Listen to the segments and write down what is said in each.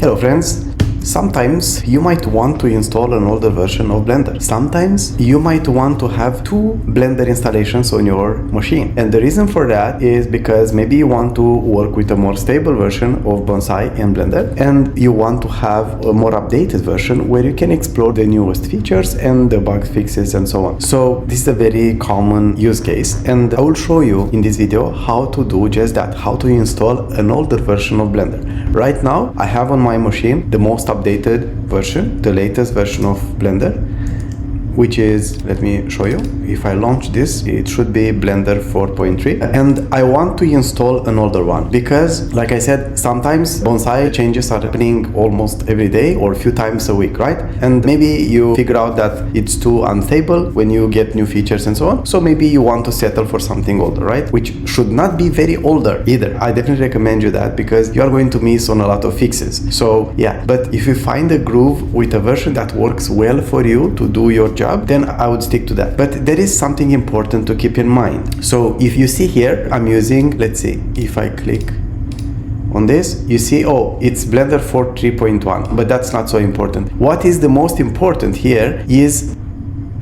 Hello friends, sometimes you might want to install an older version of Blender. Sometimes you might want to have two Blender installations on your machine. And the reason for that is because maybe you want to work with a more stable version of Bonsai and Blender, and you want to have a more updated version where you can explore the newest features and the bug fixes and so on. So this is a very common use case, and I will show you in this video how to do just that, how to install an older version of Blender. Right now I have on my machine the most updated version, the latest version of Blender, which is, let me show you. If I launch this, it should be Blender 4.3, and I want to install an older one because, like I said, sometimes Bonsai changes are happening almost every day or a few times a week, right? And maybe you figure out that it's too unstable when you get new features and so on. So maybe you want to settle for something older, right? Which should not be very older either. I definitely recommend you that because you are going to miss on a lot of fixes. So yeah, but if you find a groove with a version that works well for you to do your job, then I would stick to that. But there is something important to keep in mind. So if you see here, I'm using, let's see, if I click on this, you see, oh, it's Blender 4.3.1, but that's not so important. What is the most important here is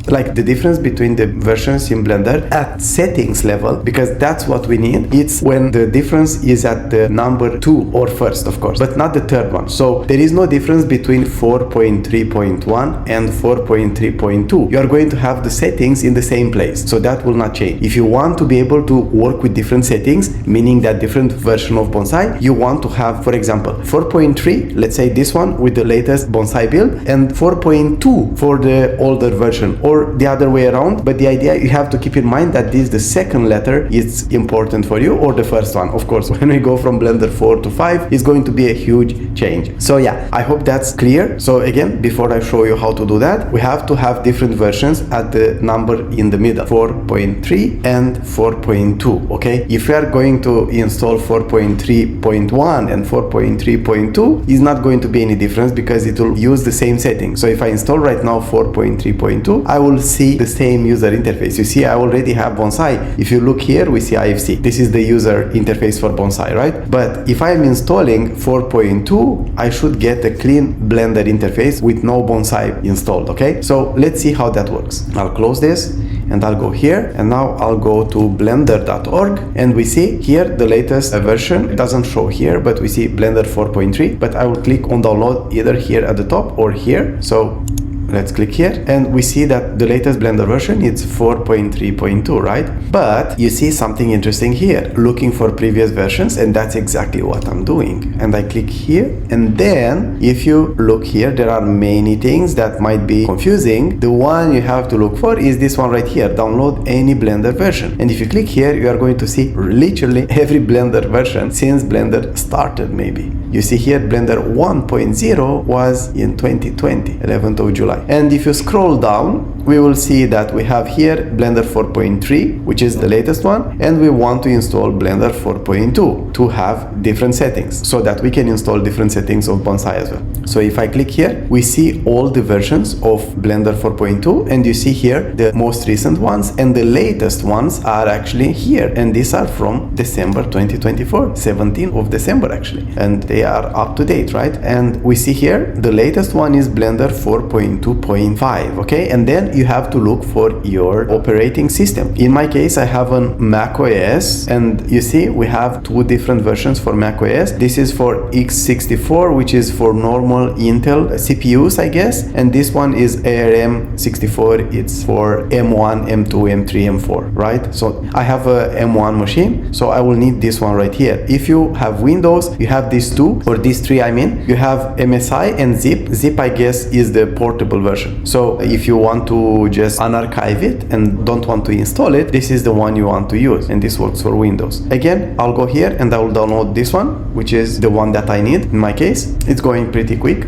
like the difference between the versions in Blender at settings level, because that's what we need. It's when the difference is at the number 2 or first, of course, but not the third one. So there is no difference between 4.3.1 and 4.3.2. You are going to have the settings in the same place, so that will not change. If you want to be able to work with different settings, meaning that different version of Bonsai, you want to have, for example, 4.3, let's say this one with the latest Bonsai build, and 4.2 for the older version, or the other way around. But the idea, you have to keep in mind that this, the second letter, is important for you, or the first one. Of course, when we go from Blender 4 to 5, it's going to be a huge change. So yeah, I hope that's clear. So again, before I show you how to do that, we have to have different versions at the number in the middle, 4.3 and 4.2. okay, if we are going to install 4.3.1 and 4.3.2, is not going to be any difference because it will use the same setting. So if I install right now 4.3.2, I will see the same user interface. You see, I already have Bonsai. If you look here, we see IFC. This is the user interface for Bonsai, right? But if I'm installing 4.2, I should get a clean Blender interface with no Bonsai installed, okay? So let's see how that works. I'll close this and I'll go here, and now I'll go to blender.org, and we see here the latest version. It doesn't show here, but we see Blender 4.3, but I will click on download either here at the top or here. So let's click here, and we see that the latest Blender version is 4.3.2, right? But you see something interesting here, looking for previous versions, and that's exactly what I'm doing. And I click here, and then if you look here, there are many things that might be confusing. The one you have to look for is this one right here, download any Blender version. And if you click here, you are going to see literally every Blender version since Blender started. Maybe you see here Blender 1.0 was in 2020, 11th of July. And if you scroll down, we will see that we have here Blender 4.3, which is the latest one, and we want to install Blender 4.2 to have different settings so that we can install different settings of Bonsai as well. So if I click here, we see all the versions of Blender 4.2, and you see here the most recent ones, and the latest ones are actually here, and these are from December 2024, 17th of December actually, and they are up to date, right? And we see here the latest one is Blender 4.2.5, okay? And then you have to look for your operating system. In my case, I have on Mac OS, and you see we have two different versions for Mac OS. This is for x64, which is for normal Intel CPUs, I guess, and this one is ARM64. It's for M1, M2, M3, M4, right? So I have a M1 machine, so I will need this one right here. If you have Windows, you have these two, or these three, I mean. You have MSI and Zip. Zip, I guess, is the portable version. So if you want to just unarchive it and don't want to install it, this is the one you want to use, and this works for Windows. Again, I'll go here and I will download this one, which is the one that I need. In my case, it's going pretty quick,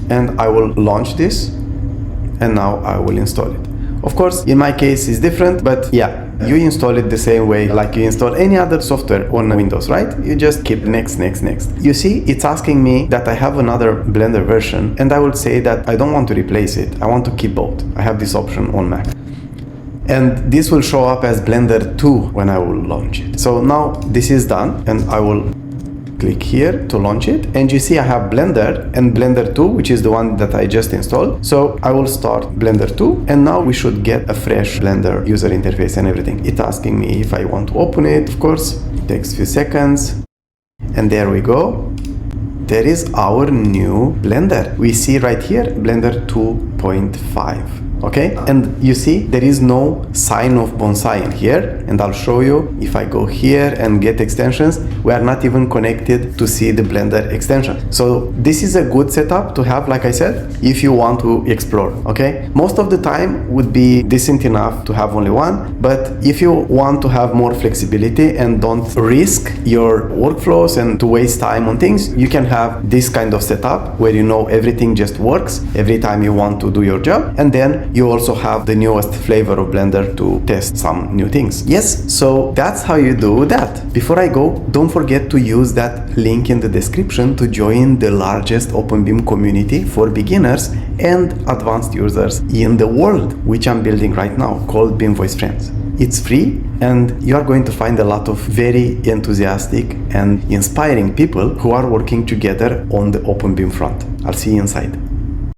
and I will launch this, and now I will install it. Of course, in my case it's different, but yeah, you install it the same way like you install any other software on Windows, right? You just keep next, next, next. You see, it's asking me that I have another Blender version, and I will say that I don't want to replace it. I want to keep both. I have this option on Mac. And this will show up as Blender 2 when I will launch it. So now this is done, and I will click here to launch it, and you see I have Blender and Blender 2, which is the one that I just installed. So I will start Blender 2, and now we should get a fresh Blender user interface and everything. It's asking me if I want to open it. Of course, it takes a few seconds, and there we go. There is our new Blender. We see right here Blender 2.5. Okay, and you see there is no sign of bonsai in here, and I'll show you. If I go here and get extensions, we are not even connected to see the Blender extension. So this is a good setup to have, like I said, if you want to explore. Okay, most of the time would be decent enough to have only one, but if you want to have more flexibility and don't risk your workflows and to waste time on things, you can have this kind of setup where you know everything just works every time you want to do your job, and then you also have the newest flavor of Blender to test some new things. Yes, so that's how you do that. Before I go, don't forget to use that link in the description to join the largest openBIM community for beginners and advanced users in the world, which I'm building right now, called BIMvoice Friends. It's free, and you are going to find a lot of very enthusiastic and inspiring people who are working together on the openBIM front. I'll see you inside.